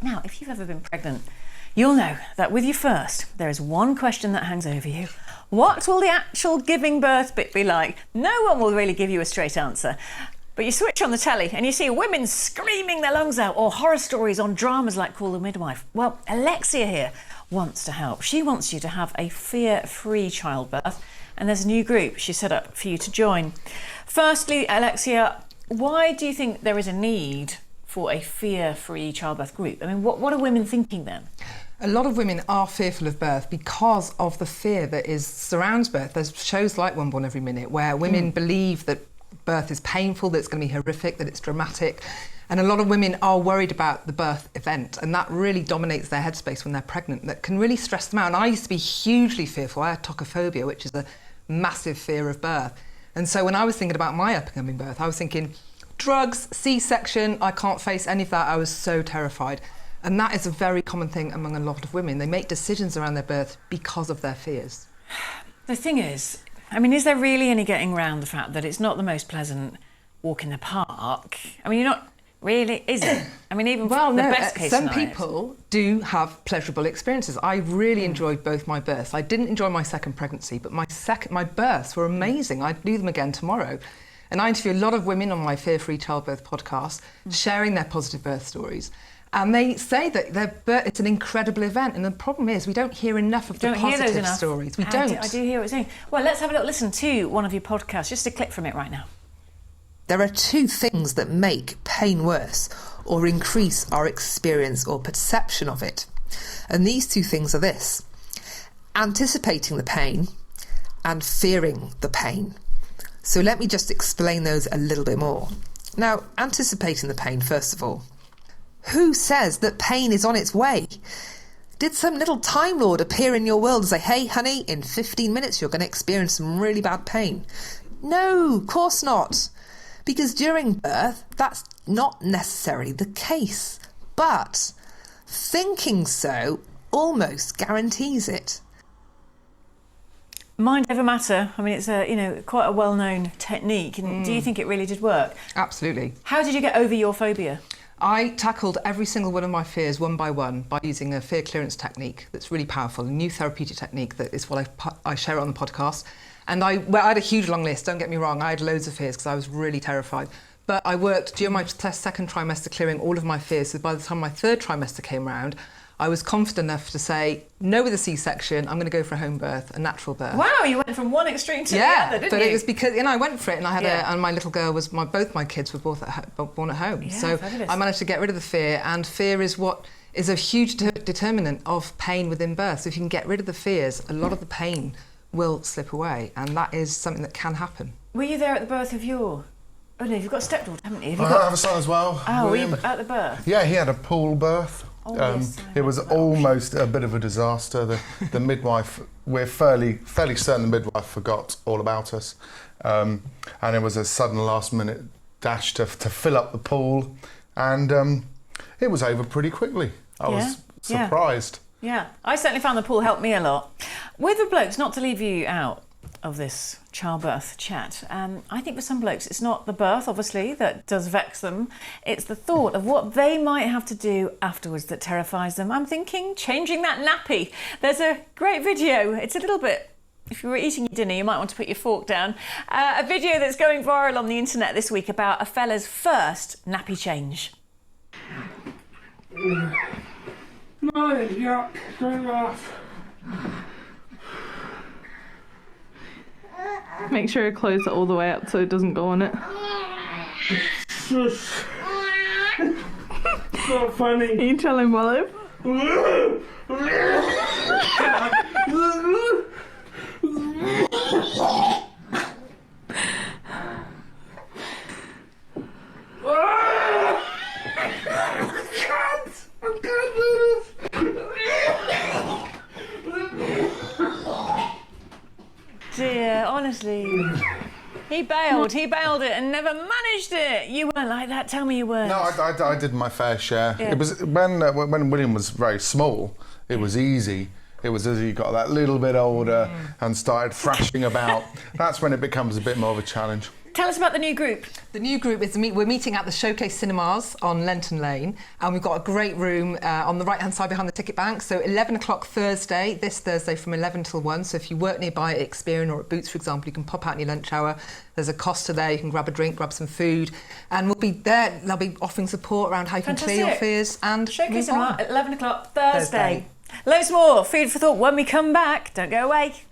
Now, if you've ever been pregnant, you'll know that with your first, there is one question that hangs over you. What will the actual giving birth bit be like? No one will really give you a straight answer. But you switch on the telly and you see women screaming their lungs out, or horror stories on dramas like Call the Midwife. Well, Alexia here wants to help. She wants you to have a fear-free childbirth, and there's a new group she set up for you to join. Firstly, Alexia, why do you think there is a need for a fear-free childbirth group? I mean, what are women thinking then? A lot of women are fearful of birth because of the fear that surrounds birth. There's shows like One Born Every Minute where women believe that birth is painful, that it's going to be horrific, that it's dramatic. And a lot of women are worried about the birth event, and that really dominates their headspace when they're pregnant. That can really stress them out. And I used to be hugely fearful. I had tocophobia, which is a massive fear of birth. And so when I was thinking about my upcoming birth, I was thinking, drugs, C-section, I can't face any of that. I was so terrified. And that is a very common thing among a lot of women. They make decisions around their birth because of their fears. The thing is, I mean, is there really any getting around the fact that it's not the most pleasant walk in the park? I mean, you're not really, is it? I mean, even the best case some scenario. people do have pleasurable experiences. I really enjoyed both my births. I didn't enjoy my second pregnancy, but my births were amazing. I'd do them again tomorrow. And I interview a lot of women on my Fear-Free Childbirth podcast, sharing their positive birth stories. And they say that it's an incredible event. And the problem is we don't hear enough of the positive stories. We don't. I do hear what you're saying. Well, let's have a little listen to one of your podcasts. Just a clip from it right now. There are two things that make pain worse or increase our experience or perception of it. And these two things are this: anticipating the pain and fearing the pain. So let me just explain those a little bit more. Now, anticipating the pain, first of all. Who says that pain is on its way? Did some little Time Lord appear in your world and say, hey, honey, in 15 minutes you're going to experience some really bad pain? No, of course not. Because during birth, that's not necessarily the case. But thinking so almost guarantees it. Mind over matter. I mean, it's quite a well-known technique. And do you think it really did work? Absolutely. How did you get over your phobia? I tackled every single one of my fears one by one by using a fear clearance technique that's really powerful, a new therapeutic technique that is what I share on the podcast. And I had a huge long list, don't get me wrong, I had loads of fears because I was really terrified. But I worked during my second trimester clearing all of my fears, so by the time my third trimester came around, I was confident enough to say, no with a C-section, I'm going to go for a home birth, a natural birth. Wow, you went from one extreme to the other, didn't you? But it was because, I went for it, and and my little girl was, both my kids were born at home. Yeah, so fabulous. I managed to get rid of the fear, and fear is what is a huge determinant of pain within birth. So if you can get rid of the fears, a lot of the pain will slip away, and that is something that can happen. Were you there at the birth of your... Oh no, you've got a stepdaughter, haven't you? I have a son as well. Oh, William. were you at the birth? Yeah, he had a pool birth. Oh, yes, it was almost a bit of a disaster. The midwife, we're fairly certain the midwife forgot all about us. And it was a sudden last-minute dash to fill up the pool. And it was over pretty quickly. I was surprised. Yeah, I certainly found the pool helped me a lot. With the blokes, not to leave you out of this childbirth chat, I think for some blokes it's not the birth, obviously, that does vex them. It's the thought of what they might have to do afterwards that terrifies them. I'm thinking changing that nappy. There's a great video. It's a little bit, if you were eating your dinner, you might want to put your fork down. A video that's going viral on the internet this week about a fella's first nappy change. No, yuck, don't laugh. Make sure you close it all the way up so it doesn't go on it. Shush. Not funny. Are you telling William? I can't do this. Dear, honestly. He bailed it and never managed it. You weren't like that, tell me you weren't. No, I did my fair share. Yeah. It was when William was very small, it was easy. It was as he got that little bit older and started thrashing about. That's when it becomes a bit more of a challenge. tell us about the new group. The new group is we're meeting at the Showcase Cinemas on Lenton Lane, and we've got a great room on the right-hand side behind the ticket bank. So 11 o'clock Thursday, this Thursday from 11 till 1. So if you work nearby at Experian or at Boots, for example, you can pop out in your lunch hour. There's a Costa there. You can grab a drink, grab some food, and we'll be there. They'll be offering support around how you can clear your fears and Showcase move on. at 11 o'clock Thursday. Loads more food for thought when we come back. Don't go away.